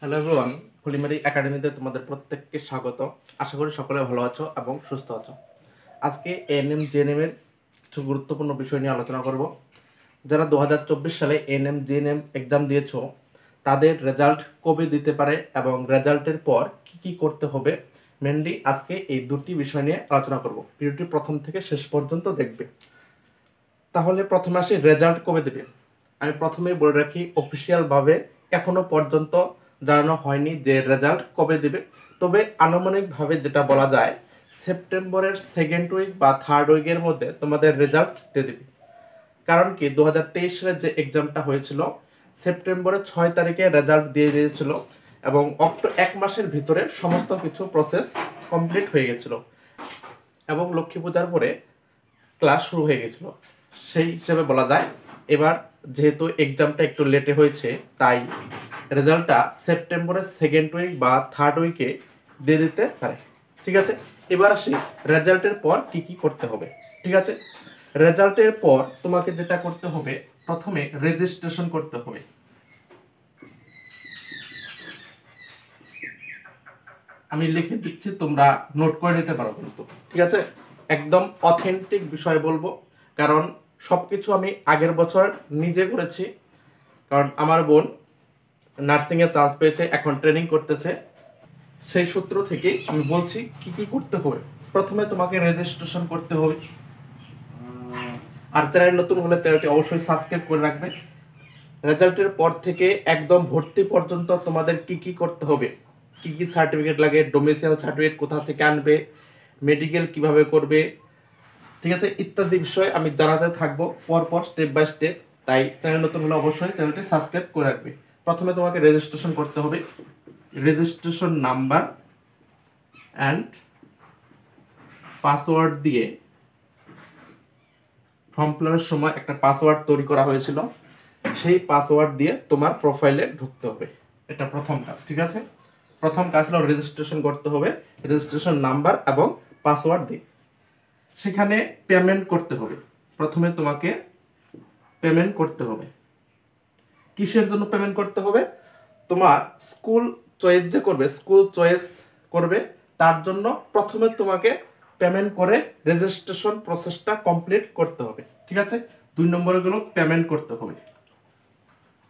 Hello everyone, ফুলিমারি একাডেমিতে তোমাদের প্রত্যেককে স্বাগত। আশা করি সকলে ভালো আছো এবং সুস্থ আছো। আজকে এএনএম জিএনএম এর কিছু গুরুত্বপূর্ণ বিষয় নিয়ে আলোচনা করব। যারা 2024 সালে এএনএম জিএনএম এক্সাম দিয়েছো তাদের রেজাল্ট কবে দিতে পারে এবং রেজাল্টের পর কি কি করতে হবে, মেনলি আজকে এই দুটি বিষয় নিয়ে আলোচনা করব। ভিডিওটি প্রথম থেকে শেষ পর্যন্ত দেখবে। তাহলে প্রথমে আসি, রেজাল্ট কবে দেবে। আমি প্রথমেই বলে রাখি, অফিসিয়ালভাবে এখনো পর্যন্ত জানানো হয়নি যে রেজাল্ট কবে দেবে। তবে আনুমানিকভাবে যেটা বলা যায়, সেপ্টেম্বরের সেকেন্ড উইক বা থার্ড উইকের মধ্যে তোমাদের রেজাল্ট দিয়ে দেবে। কারণ কি, 2023 সালে যে এক্সামটা হয়েছিল সেপ্টেম্বরের 6 তারিখে রেজাল্ট দিয়ে দিয়েছিল এবং এক মাসের ভিতরে সমস্ত কিছু প্রসেস কমপ্লিট হয়ে গেছিল এবং লক্ষ্মী পূজার পরে ক্লাস শুরু হয়ে গেছিল। সেই হিসেবে বলা যায় এবার যেহেতু এক্সামটা একটু লেটে হয়েছে, তাই রেজাল্টটা সেপ্টেম্বরের সেকেন্ড উইক বা থার্ড উইকে দিয়ে দিতে পারে। ঠিক আছে, এবার আসি রেজাল্টের পর কি কি করতে হবে। ঠিক আছে, রেজাল্টের পর তোমাকে যেটা করতে হবে, প্রথমে রেজিস্ট্রেশন করতে হবে। আমি লিখে দিচ্ছি, তোমরা নোট করে নিতে পারো কিন্তু। ঠিক আছে, একদম অথেন্টিক বিষয় বলবো, কারণ সবকিছু আমি আগের বছর নিজে করেছি। কারণ আমার বোন নার্সিংয়ে চান্স পেয়েছে, এখন ট্রেনিং করতেছে। সেই সূত্র থেকে আমি বলছি কি কি করতে হবে। প্রথমে তোমাকে রেজিস্ট্রেশন করতে হবে। আর চ্যানেল নতুন হলে চ্যানেলটি অবশ্যই সাবস্ক্রাইব করে রাখবে। রেজাল্টের পর থেকে একদম ভর্তি পর্যন্ত তোমাদের কি কি করতে হবে, কি কি সার্টিফিকেট লাগে, ডোমিসাইল সার্টিফিকেট কোথা থেকে আনবে, মেডিকেল কিভাবে করবে, ঠিক আছে, ইত্যাদি বিষয় আমি জানাতে থাকবো পরপর স্টেপ বাই স্টেপ। তাই চ্যানেল নতুন হলে অবশ্যই চ্যানেলটি সাবস্ক্রাইব করে রাখবে। প্রথমে তোমাকে রেজিস্ট্রেশন করতে হবে। রেজিস্ট্রেশন নাম্বার অ্যান্ড পাসওয়ার্ড দিয়ে ফর্ম ফিলাপের সময় একটা পাসওয়ার্ড তৈরি করা হয়েছিল, সেই পাসওয়ার্ড দিয়ে তোমার প্রোফাইলে ঢুকতে হবে। এটা প্রথম কাজ। ঠিক আছে, প্রথম কাজ হলো রেজিস্ট্রেশন করতে হবে, রেজিস্ট্রেশন নাম্বার এবং পাসওয়ার্ড দিয়ে। সেখানে পেমেন্ট করতে হবে। প্রথমে তোমাকে পেমেন্ট করতে হবে। কিসের জন্য পেমেন্ট করতে হবে? তোমার স্কুল চয়েস যে করবে, স্কুল চয়েস করবে, তার জন্য প্রথমে তোমাকে পেমেন্ট করে রেজিস্ট্রেশন প্রসেসটা কমপ্লিট করতে হবে। ঠিক আছে, 2 নম্বরে গুলো পেমেন্ট করতে হবে।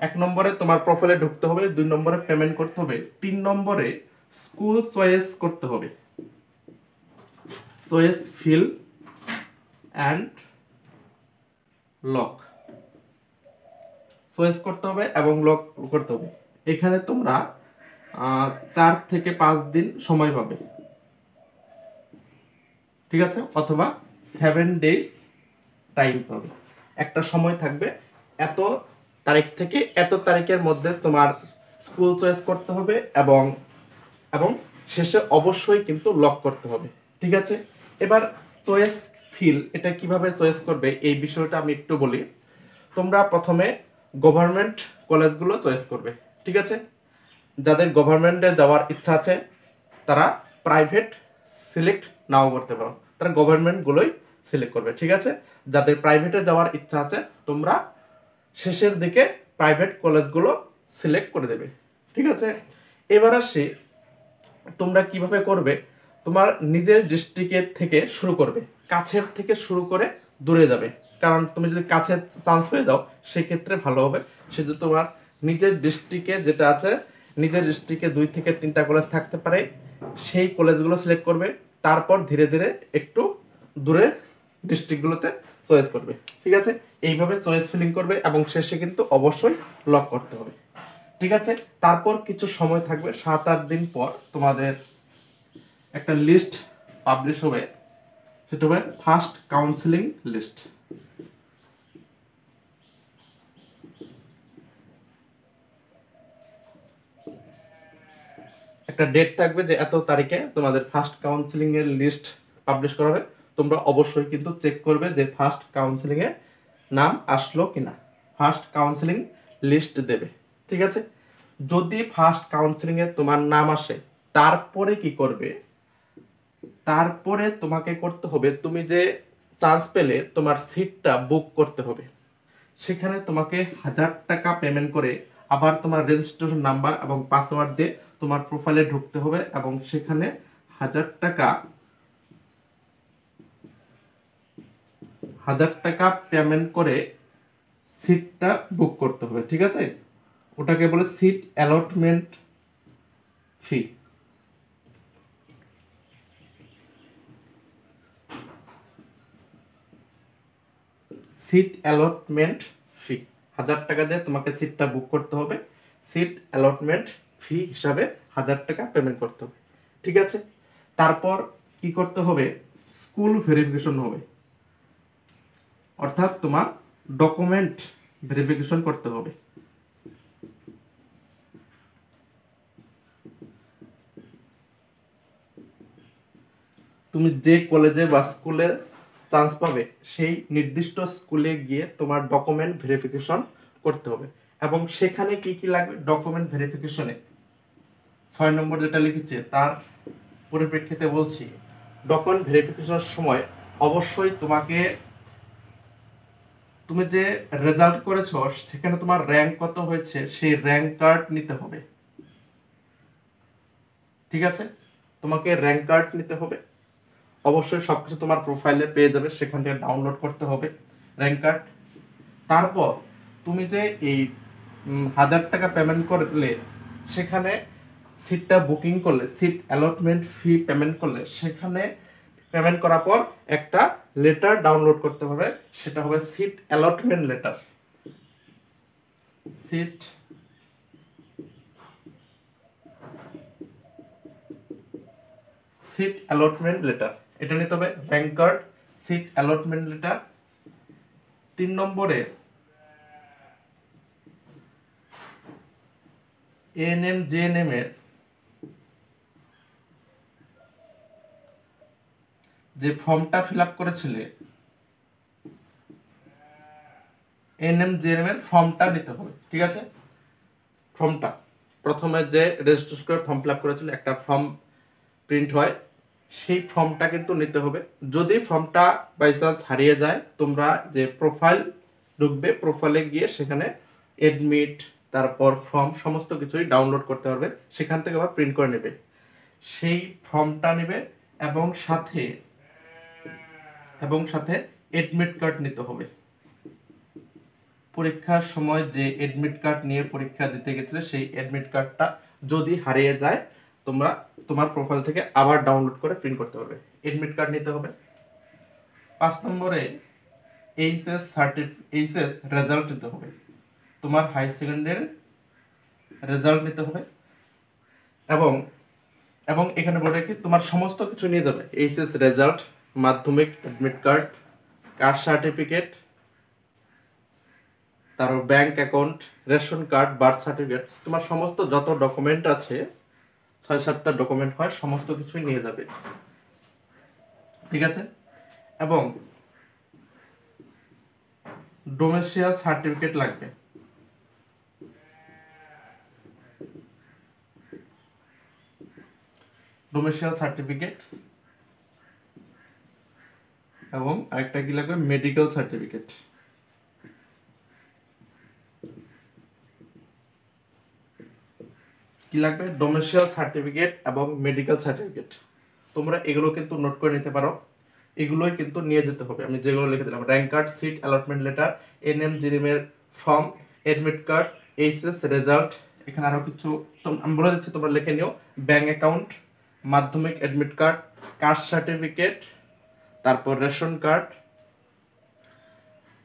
1 নম্বরে তোমার প্রোফাইলে ঢুকতে হবে, 2 নম্বরে পেমেন্ট করতে হবে, 3 নম্বরে স্কুল চয়েস করতে হবে। Choice fill and lock choice করতে হবে এবং লক করতে হবে। এখানে তোমরা 4 থেকে 5 দিন সময় পাবে। ঠিক আছে, অথবা 7 ডেজ টাইম পাবে। একটা সময় থাকবে, এত তারিখ থেকে এত তারিখের মধ্যে তোমার স্কুল চয়েস করতে হবে এবং এবং শেষে অবশ্যই কিন্তু লক করতে হবে। ঠিক আছে, এবার চয়েস ফিল, এটা কিভাবে চয়েস করবে এই বিষয়টা আমি একটু বলি। তোমরা প্রথমে গভর্নমেন্ট কলেজগুলো চয়েস করবে। ঠিক আছে, যাদের গভর্নমেন্টে যাওয়ার ইচ্ছা আছে তারা প্রাইভেট সিলেক্ট নাও করতে পারো, তারা গভর্নমেন্টগুলোই সিলেক্ট করবে। ঠিক আছে, যাদের প্রাইভেটে যাওয়ার ইচ্ছা আছে তোমরা শেষের দিকে প্রাইভেট কলেজগুলো সিলেক্ট করে দেবে। ঠিক আছে, এবার আসি তোমরা কিভাবে করবে। তোমার নিজের ডিস্ট্রিক্টের থেকে শুরু করবে, কাছের থেকে শুরু করে দূরে যাবে। কারণ তুমি যদি কাছে চান্স পেয়ে যাও সেক্ষেত্রে ভালো হবে। সেজন্য তোমার নিজের ডিস্ট্রিক্টে যেটা আছে, নিজের ডিস্ট্রিক্টে 2 থেকে 3টা কলেজ থাকতে পারে, সেই কলেজগুলো সিলেক্ট করবে। তারপর ধীরে ধীরে একটু দূরে ডিস্ট্রিক্টগুলোতে চয়েস করবে। ঠিক আছে, এইভাবে চয়েস ফিলিং করবে এবং শেষে কিন্তু অবশ্যই লক করতে হবে। ঠিক আছে, তারপর কিছু সময় থাকবে, 7-8 দিন পর তোমাদের একটা লিস্ট পাবলিশ হবে, সেটা হবে ফার্স্ট কাউন্সিলিং লিস্ট। একটা ডেট থাকবে যে এত তারিখে তোমাদের ফার্স্ট কাউন্সিলিং এর লিস্ট পাবলিশ করা হবে। তোমরা অবশ্যই কিন্তু চেক করবে যে ফার্স্ট কাউন্সিলিং এ নাম আসলো কিনা, ফার্স্ট কাউন্সিলিং লিস্ট দেবে। ঠিক আছে, যদি ফার্স্ট কাউন্সিলিং এ তোমার নাম আসে তারপরে কি করবে, তারপরে তোমাকে করতে হবে, তুমি যে চান্স পেলে তোমার সিটটা বুক করতে হবে। সেখানে তোমাকে 1000 টাকা পেমেন্ট করে আবার তোমার রেজিস্ট্রেশন নাম্বার এবং পাসওয়ার্ড দিয়ে তোমার প্রোফাইলে ঢুকতে হবে এবং সেখানে 1000 টাকা পেমেন্ট করে সিটটা বুক করতে হবে, ঠিক আছে? ওটাকে বলে সিট অ্যালটমেন্ট ফি। সিট অ্যালটমেন্ট ফি 1000 টাকা দিয়ে তোমাকে সিটটা বুক করতে হবে। সিট অ্যালটমেন্ট ফি হিসাবে 1000 টাকা পেমেন্ট করতে হবে, ঠিক আছে? তারপর কি করতে হবে? স্কুল ভেরিফিকেশন হবে, অর্থাৎ তোমার ডকুমেন্ট ভেরিফিকেশন করতে হবে। তুমি যে কলেজে বা স্কুলে চান্স পাবে সেই নির্দিষ্ট স্কুলে গিয়ে তোমার ডকুমেন্ট ভেরিফিকেশন করতে হবে। এবং সেখানে কি কি লাগবে ডকুমেন্ট ভেরিফিকেশনে 6 নম্বর যেটা লিখেছে তার পরিপ্রেক্ষিতে বলছি, ডকুমেন্ট ভেরিফিকেশনের সময় অবশ্যই তুমি যে রেজাল্ট করেছো সেখানে তোমার র্যাঙ্ক কত হয়েছে সেই র্যাঙ্ক কার্ড নিতে হবে, ঠিক আছে? তোমাকে র্যাঙ্ক কার্ড নিতে হবে। অবশ্যই সবকিছু তোমার প্রোফাইলে পেয়ে যাবে, সেখান থেকে ডাউনলোড করতে হবে র্যাঙ্ক কার্ড। তারপর তুমি যে এই 1000 টাকা পেমেন্ট করলে, সেখানে সিটটা বুকিং করলে, সিট অ্যালটমেন্ট ফি পেমেন্ট করলে, সেখানে পেমেন্ট করার পর একটা লেটার ডাউনলোড করতে হবে, সেটা হবে seat allotment letter. Seat allotment letter এটা নিতে হবে, rank card, seat allotment letter. 3 নম্বরে এএনএম জেএনএম এর যে ফর্মটা ফিল আপ করেছিলে, এএনএম জেএনএম এর ফর্মটা নিতে হবে, ঠিক আছে? ফর্মটা প্রথমে যে রেজিস্ট্রেশন করে ফর্ম ফিল আপ করেছিলে একটা ফর্ম প্রিন্ট হয়, সেই ফর্মটা কিন্তু নিতে হবে। যদি ফর্মটা বাই চান্স হারিয়ে যায়, তোমরা যে প্রোফাইল ঢুকবে, প্রোফাইলে গিয়ে সেখানে এডমিট তারপর ফর্ম সমস্ত কিছুই ডাউনলোড করতে পারবে, সেখান থেকে আবার প্রিন্ট করে নেবে। সেই ফর্মটা নেবে এবং সাথে এডমিট কার্ড নিতে হবে। পরীক্ষার সময় যে এডমিট কার্ড নিয়ে পরীক্ষা দিতে গেছিলে সেই এডমিট কার্ডটা যদি হারিয়ে যায়, তোমরা তোমার প্রোফাইল থেকে আবার ডাউনলোড করে প্রিন্ট করতে পারবে। এডমিট কার্ড নিতে হবে। 5 নম্বরে এইচএস রেজাল্ট নিতে হবে, তোমার হাই সেকেন্ডারি রেজাল্ট নিতে হবে। এবং এখানে বলে রাখি তোমার সমস্ত কিছু নিয়ে যাবে, এইচএস রেজাল্ট, মাধ্যমিক এডমিট কার্ড, কাস্ট সার্টিফিকেট, তারপর bank account, ration card, birth certificate, তোমার সমস্ত যত ডকুমেন্ট আছে 6-7টা ডকুমেন্ট হয়, সমস্ত কিছুই নিয়ে যাবে, ঠিক আছে? এবং ডোমেসিয়াল সার্টিফিকেট লাগবে। ডোমেসিয়াল সার্টিফিকেট এবং আরেকটা কি লাগবে, মেডিকেল সার্টিফিকেট। কি লাগবে? ডোমেসিয়াল সার্টিফিকেট এবং মেডিকেল সার্টিফিকেট। তোমরা এগুলো কিন্তু নোট করে নিতে পারো, এগুলোই কিন্তু নিয়ে যেতে হবে। আমি যেগুলো লিখে দিলাম, rank card, seat allotment letter, NM GNM form, admit card, HS result, এখানে আরো কিছু আমি বলে দিচ্ছি, তোমরা লিখে নিও। Bank account, Madhyamik admit card, caste certificate, তারপর রেশন কার্ড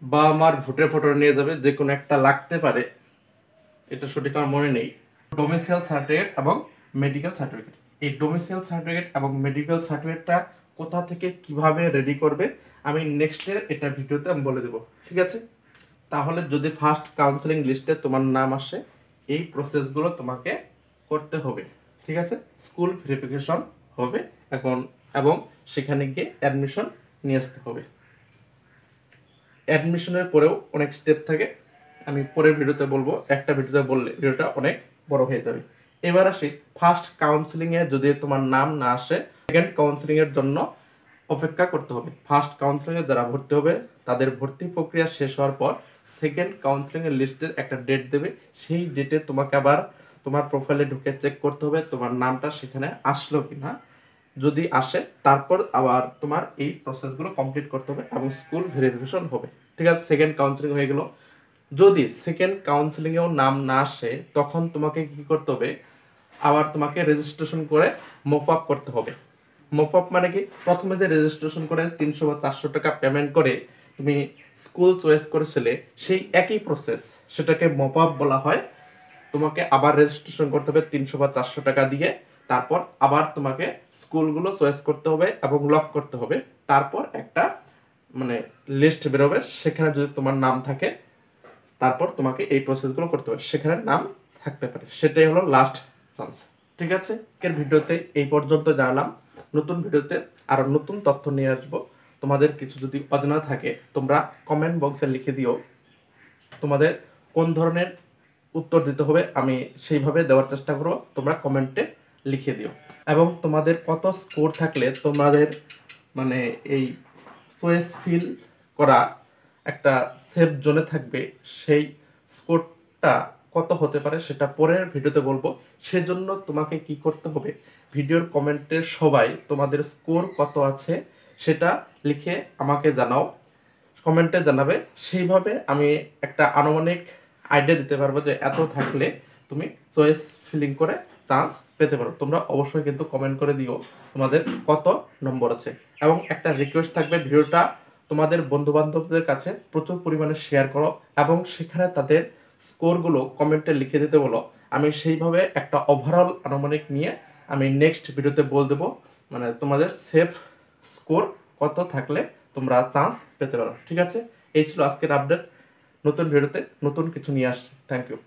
বা আমার ভোটের ফটো নিয়ে যাবে, যে কোনো একটা লাগতে পারে, এটা সঠিক আমার মনে নেই। ডোমেসিয়াল সার্টিফিকেট এবং মেডিকেল সার্টিফিকেট, এই ডোমেসিয়াল সার্টিফিকেট এবং মেডিকেল সার্টিফিকেটটা কোথা থেকে কিভাবে রেডি করবে আমি নেক্সটের এটা ভিডিওতে আমি বলে দেবো, ঠিক আছে? তাহলে যদি ফার্স্ট কাউন্সেলিং লিস্টে তোমার নাম আসে, এই প্রসেসগুলো তোমাকে করতে হবে, ঠিক আছে? স্কুল ভেরিফিকেশন হবে এবং সেখানে গিয়ে অ্যাডমিশন নিয়ে আসতে হবে। অ্যাডমিশনের পরেও অনেক স্টেপ থাকে, আমি পরের ভিডিওতে বলবো, একটা ভিডিওতে বললে ভিডিওটা অনেক বড় হয়ে যাবে। এবার আসি ফার্স্ট কাউন্সেলিংয়ে যদি তোমার নাম না আসে, সেকেন্ড কাউন্সেলিংয়ের জন্য অপেক্ষা করতে হবে। ফার্স্ট কাউন্সেলিংয়ে যারা ভর্তি হবে তাদের ভর্তি প্রক্রিয়া শেষ হওয়ার পর সেকেন্ড কাউন্সিলিংয়ের লিস্টের একটা ডেট দেবে। সেই ডেটে তোমাকে আবার তোমার প্রোফাইলে ঢুকে চেক করতে হবে তোমার নামটা সেখানে আসলো কিনা। যদি আসে তারপর আবার তোমার এই প্রসেসগুলো কমপ্লিট করতে হবে এবং স্কুল ভেরিফিকেশন হবে। ঠিক আছে, সেকেন্ড কাউন্সিলিং হয়ে গেল। যদি সেকেন্ড কাউন্সিলিংয়েও নাম না আসে তখন তোমাকে কি করতে হবে, আবার তোমাকে রেজিস্ট্রেশন করে মুভ আপ করতে হবে। মুভ আপ মানে কি, প্রথমে যে রেজিস্ট্রেশন করে 300 বা 400 টাকা পেমেন্ট করে তুমি স্কুল চয়েস করেছিলে, সেই একই প্রসেস, সেটাকে মুভ আপ বলা হয়। তোমাকে আবার রেজিস্ট্রেশন করতে হবে 300 বা 400 টাকা দিয়ে, তারপর আবার তোমাকে স্কুলগুলো চয়েস করতে হবে এবং লক করতে হবে। তারপর একটা মানে লিস্ট বেরোবে, সেখানে যদি তোমার নাম থাকে তারপর তোমাকে এই প্রসেসগুলো করতে হবে, সেখানে নাম থাকতে পারে। সেটাই হলো লাস্ট চান্স। ঠিক আছে, আজকের ভিডিওতে এই পর্যন্ত জানালাম। নতুন ভিডিওতে আরো নতুন তথ্য নিয়ে আসবো। তোমাদের কিছু যদি অজানা থাকে তোমরা কমেন্ট বক্সে লিখে দিও, তোমাদের কোন ধরনের উত্তর দিতে হবে আমি সেইভাবে দেওয়ার চেষ্টা করব, তোমরা কমেন্টে লিখে দিও। এবং তোমাদের কত স্কোর থাকলে তোমাদের মানে এই চয়েস ফিল করা একটা সেফ জোনে থাকবে, সেই স্কোরটা কত হতে পারে সেটা পরের ভিডিওতে বলবো। সেজন্য তোমাকে কি করতে হবে, ভিডিওর কমেন্টে সবাই তোমাদের স্কোর কত আছে সেটা লিখে আমাকে জানাও, কমেন্টে জানাবে। সেইভাবে আমি একটা আনুমানিক আইডিয়া দিতে পারবো যে এত থাকলে তুমি চয়েস ফিলিং করে চান্স পেতে পারো। তোমরা অবশ্যই কিন্তু কমেন্ট করে দিও তোমাদের কত নম্বর আছে। এবং একটা রিকোয়েস্ট থাকবে, ভিডিওটা তোমাদের বন্ধু বান্ধবদের কাছে প্রচুর পরিমাণে শেয়ার করো এবং সেখানে তাদের স্কোরগুলো কমেন্টে লিখে দিতে বলো। আমি সেইভাবে একটা ওভারঅল আনুমানিক নিয়ে আমি নেক্সট ভিডিওতে বল দেবো, মানে তোমাদের সেফ স্কোর কত থাকলে তোমরা চান্স পেতে পারো। ঠিক আছে, এই ছিল আজকের আপডেট। নতুন ভিডিওতে নতুন কিছু নিয়ে আসছি। Thank you.